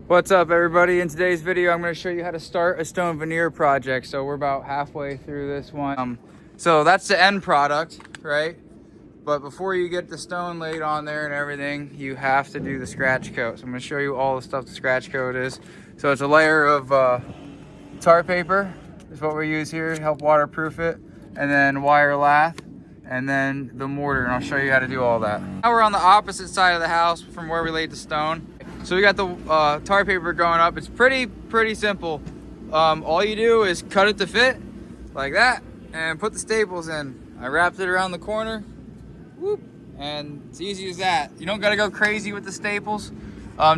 What's up, everybody? In today's video I'm going to show you how to start a stone veneer project. So we're about halfway through this one. So that's the end product, right? But before you get the stone laid on there and everything, you have to do the scratch coat. So I'm going to show you all the stuff the scratch coat is. So it's a layer of tar paper is what we use here to help waterproof it, and then wire lath, and then the mortar, and I'll show you how to do all that. Now we're on the opposite side of the house from where we laid the stone. So we got the tar paper going up. It's pretty simple. All you do is cut it to fit like that and put the staples in. I wrapped it around the corner, whoop, and it's easy as that. You don't gotta go crazy with the staples,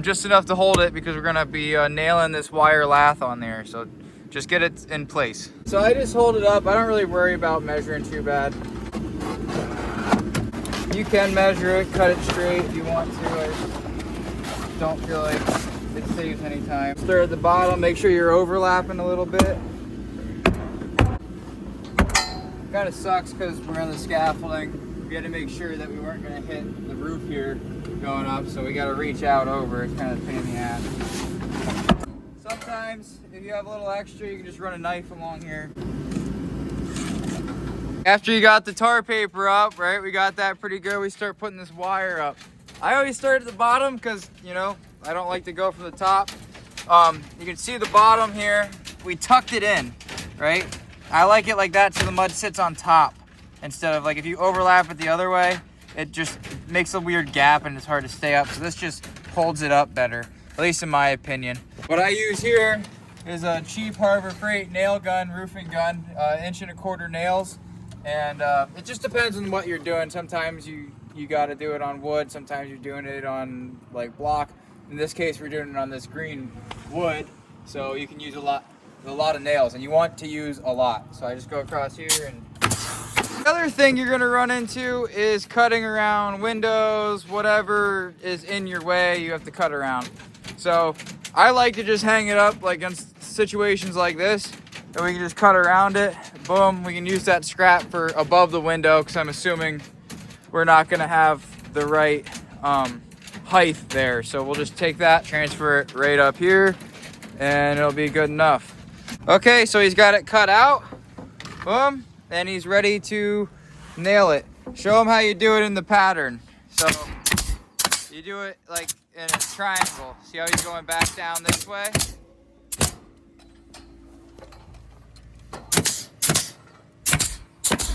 just enough to hold it because we're gonna be nailing this wire lath on there. So just get it in place. So I just hold it up. I don't really worry about measuring too bad. You can measure it, cut it straight if you want to. I don't feel like it saves any time. Start at the bottom, make sure you're overlapping a little bit. Kind of sucks because we're on the scaffolding. We had to make sure that we weren't going to hit the roof here going up, so we got to reach out over. It's kind of a pain in the ass. Sometimes, if you have a little extra, you can just run a knife along here. After you got the tar paper up, right, we got that pretty good, we start putting this wire up. I always start at the bottom because, you know, I don't like to go from the top. You can see the bottom here. We tucked it in, right? I like it like that so the mud sits on top instead of, like, if you overlap it the other way, it just makes a weird gap and it's hard to stay up. So this just holds it up better, at least in my opinion. What I use here is a cheap Harbor Freight nail gun, roofing gun, 1.25 inch nails. And it just depends on what you're doing. Sometimes you got to do it on wood. Sometimes you're doing it on like block. In this case, we're doing it on this green wood, so you can use a lot of nails, and you want to use a lot. So I just go across here. And the other thing you're gonna run into is cutting around windows, whatever is in your way, you have to cut around. So I like to just hang it up like in situations like this, and we can just cut around it. Boom, we can use that scrap for above the window because I'm assuming we're not gonna have the right height there. So we'll just take that, transfer it right up here, and it'll be good enough. Okay, so he's got it cut out, boom, and he's ready to nail it. Show him how you do it in the pattern. So you do it like in a triangle. See how he's going back down this way?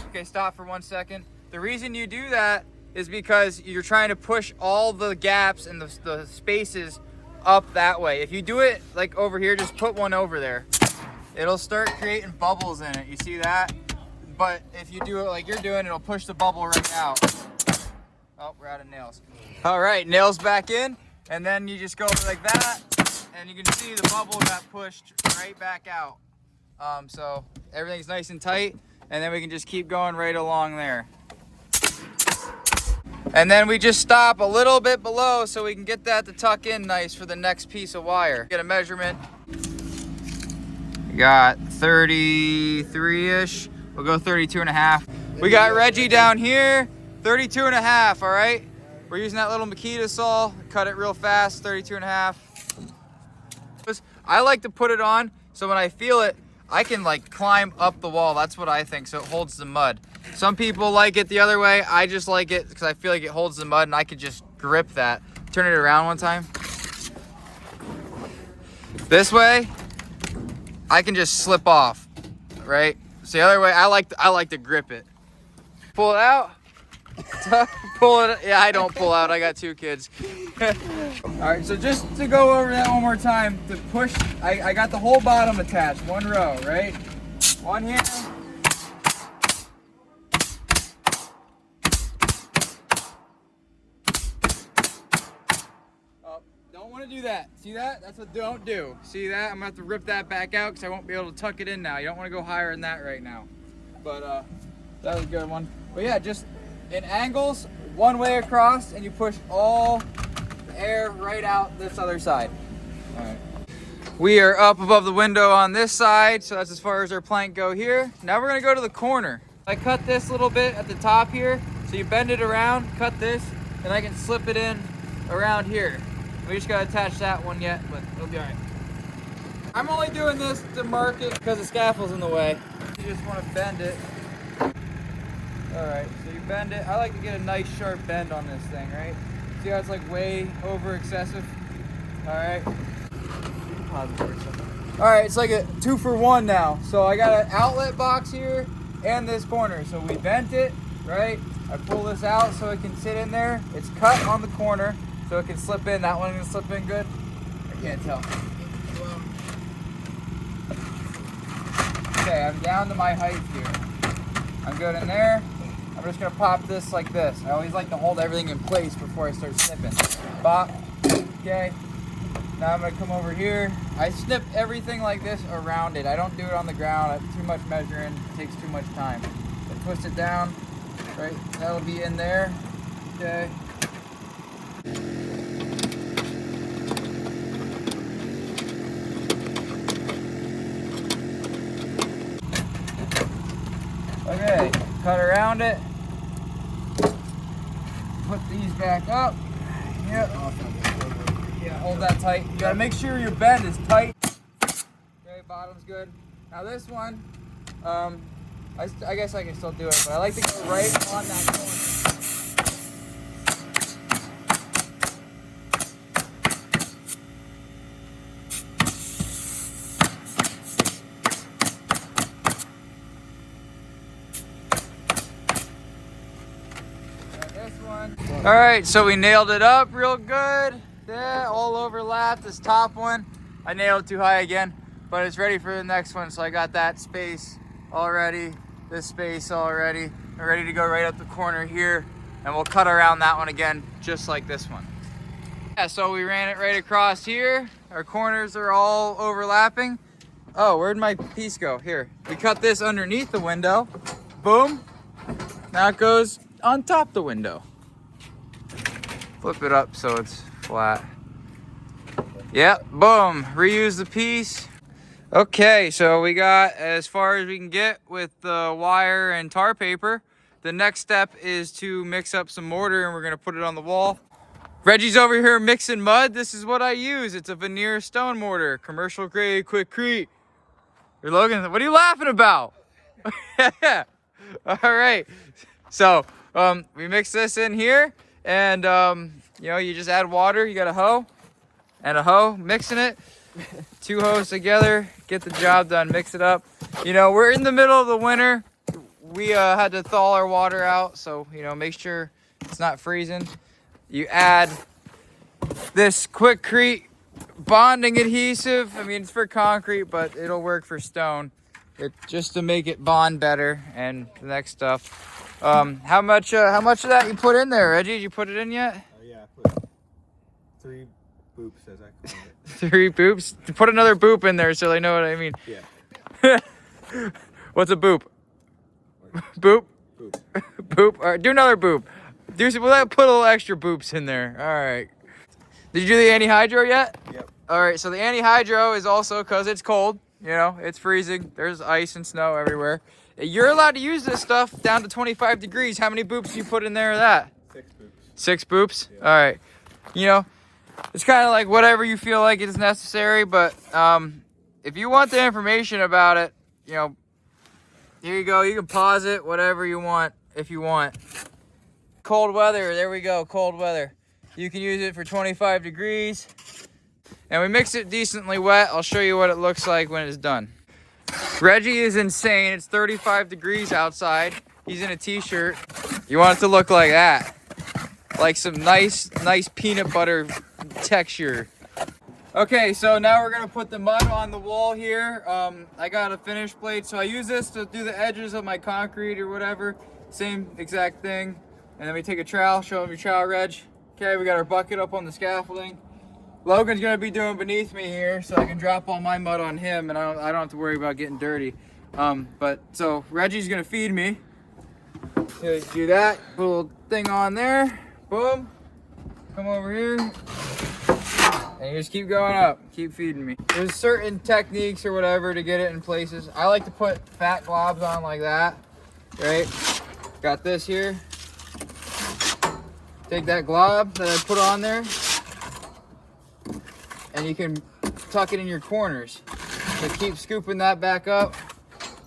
Okay, stop for 1 second. The reason you do that is because you're trying to push all the gaps and the spaces up that way. If you do it like over here, just put one over there. It'll start creating bubbles in it. You see that? But if you do it like you're doing, it'll push the bubble right out. Oh, we're out of nails. All right, nails back in. And then you just go like that. And you can see the bubble got pushed right back out. So everything's nice and tight. And then we can just keep going right along there. And then we just stop a little bit below so we can get that to tuck in nice for the next piece of wire. Get a measurement. We got 33-ish. We'll go 32.5. We got Reggie down here, 32.5, all right? We're using that little Makita saw. Cut it real fast, 32.5. I like to put it on so when I feel it, I can like climb up the wall. That's what I think, so it holds the mud. Some people like it the other way. I just like it because I feel like it holds the mud and I could just grip that. Turn it around one time. This way, I can just slip off, right? So the other way, I like to grip it. Pull it out. Pull it. Yeah, I don't pull out. I got 2 kids. All right, so just to go over that one more time, to push, I got the whole bottom attached, one row, right? One here. Oh, don't want to do that. See that? That's what don't do. See that? I'm gonna have to rip that back out because I won't be able to tuck it in now. You don't want to go higher than that right now. But that was a good one. But yeah, just in angles, one way across, and you push all the air right out this other side. All right. We are up above the window on this side, so that's as far as our plank go here. Now we're gonna go to the corner. I cut this little bit at the top here, so you bend it around, cut this, and I can slip it in around here. We just gotta attach that one yet, but it'll be all right. I'm only doing this to mark it because the scaffold's in the way. You just want to bend it. All right, so you bend it. I like to get a nice sharp bend on this thing, right? See how it's like way over excessive? All right. All right, it's like a 2-for-1 now. So I got an outlet box here and this corner. So we bent it, right? I pull this out so it can sit in there. It's cut on the corner so it can slip in. That one can slip in good? I can't tell. Okay, I'm down to my height here. I'm good in there. I'm just gonna pop this like this. I always like to hold everything in place before I start snipping. Pop, okay. Now I'm gonna come over here. I snip everything like this around it. I don't do it on the ground. Too much measuring, it takes too much time. So twist it down, right? That'll be in there, okay. Okay, cut around it. Put these back up. Yep. Yeah, hold that tight. You gotta make sure your bend is tight. Okay, bottom's good. Now this one, I guess I can still do it, but I like to go right on that corner. All right, so we nailed it up real good. Yeah, all over lath, this top one. I nailed it too high again, but it's ready for the next one. So I got that space already, this space already. We're ready to go right up the corner here, and we'll cut around that one again, just like this one. Yeah, so we ran it right across here. Our corners are all overlapping. Oh, where'd my piece go? Here, we cut this underneath the window. Boom, now it goes on top the window. Flip it up so it's flat. Yep, boom, reuse the piece. Okay, so we got as far as we can get with the wire and tar paper. The next step is to mix up some mortar and we're gonna put it on the wall. Reggie's over here mixing mud. This is what I use. It's a Veneer stone mortar, commercial grade, quickcrete. You're Logan, what are you laughing about? Yeah, all right. So we mix this in here. And, you know, you just add water. You got a hoe and a hoe, mixing it. 2 hoes together, get the job done, mix it up. You know, we're in the middle of the winter. We had to thaw our water out. So, you know, make sure it's not freezing. You add this quickcrete bonding adhesive. I mean, it's for concrete, but it'll work for stone. Just to make it bond better and the next stuff. How much of that you put in there, Reggie? Did you put it in yet? Yeah, I put 3 boops, as I call it. 3 boops? Put another boop in there so they know what I mean. Yeah. What's a boop? Boop? Boop. Boop. All right, do another boop. We'll put a little extra boops in there. All right. Did you do the anti-hydro yet? Yep. All right, so the anti-hydro is also because it's cold. You know, it's freezing. There's ice and snow everywhere. You're allowed to use this stuff down to 25 degrees. How many boops do you put in there of that? 6 boops. 6 boops? Yeah. All right. You know, it's kind of like whatever you feel like is necessary, but if you want the information about it, you know, here you go. You can pause it, whatever you want, if you want. Cold weather, there we go, cold weather. You can use it for 25 degrees. And we mix it decently wet. I'll show you what it looks like when it's done. Reggie is insane. It's 35 degrees outside. He's in a t-shirt. You want it to look like that. Like some nice peanut butter texture. Okay, so now we're gonna put the mud on the wall here. I got a finish plate, so I use this to do the edges of my concrete or whatever. Same exact thing. And then we take a trowel, show them your trowel, Reg. Okay, we got our bucket up on the scaffolding. Logan's gonna be doing beneath me here, so I can drop all my mud on him, and I don't have to worry about getting dirty. So Reggie's gonna feed me. Do that, put a little thing on there, boom. Come over here, and you just keep going up, keep feeding me. There's certain techniques or whatever to get it in places. I like to put fat globs on like that, right? Got this here. Take that glob that I put on there, and you can tuck it in your corners. So keep scooping that back up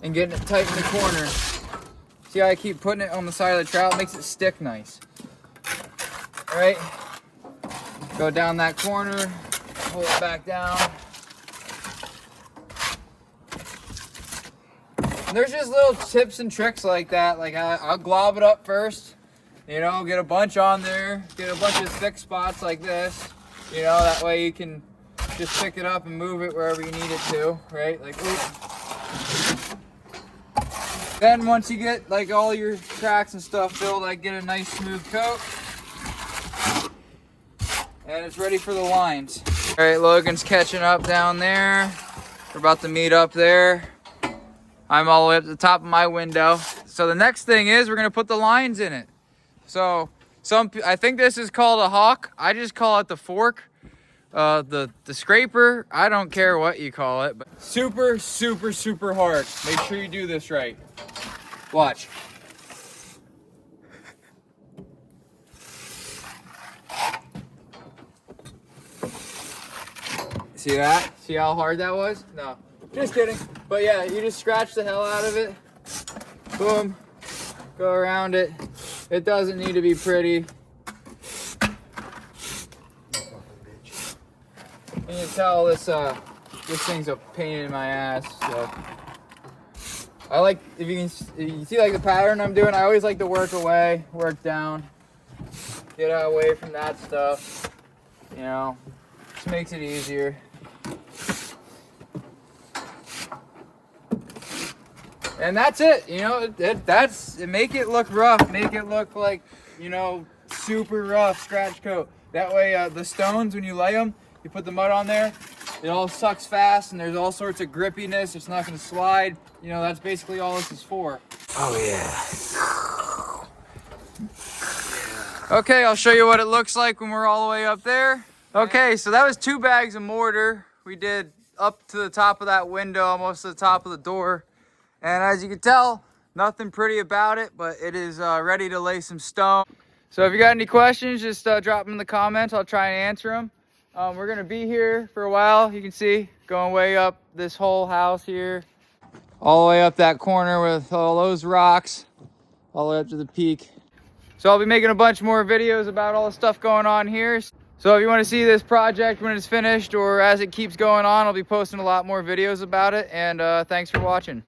and getting it tight in the corner. See how I keep putting it on the side of the trowel? It makes it stick nice. All right, go down that corner, pull it back down. And there's just little tips and tricks like that. Like I'll glob it up first, you know, get a bunch on there, get a bunch of thick spots like this, you know, that way you can just pick it up and move it wherever you need it to, right? Like, oop. Then once you get like all your cracks and stuff filled, I get a nice smooth coat. And it's ready for the lines. All right, Logan's catching up down there. We're about to meet up there. I'm all the way up to the top of my window. So the next thing is we're gonna put the lines in it. So I think this is called a hawk. I just call it the fork. The scraper, I don't care what you call it, but super, super, super hard. Make sure you do this right. Watch. See that? See how hard that was? No, just kidding. But yeah, you just scratch the hell out of it. Boom, go around it. It doesn't need to be pretty. You can tell this thing's a pain in my ass. So I like, if you see like the pattern I'm doing, I always like to work away, work down, get away from that stuff. You know, just makes it easier. And that's it. You know, make it look rough, make it look like, you know, super rough scratch coat. That way, the stones when you lay them. You put the mud on there, it all sucks fast and there's all sorts of grippiness. It's not gonna slide. You know, that's basically all this is for. Oh yeah. Okay, I'll show you what it looks like when we're all the way up there. Okay, so that was 2 bags of mortar. We did up to the top of that window, almost to the top of the door. And as you can tell, nothing pretty about it, but it is ready to lay some stone. So if you got any questions, just drop them in the comments. I'll try and answer them. We're gonna be here for a while. You can see going way up this whole house here, all the way up that corner with all those rocks, all the way up to the peak. So I'll be making a bunch more videos about all the stuff going on here. So if you want to see this project when it's finished or as it keeps going on, I'll be posting a lot more videos about it. And thanks for watching.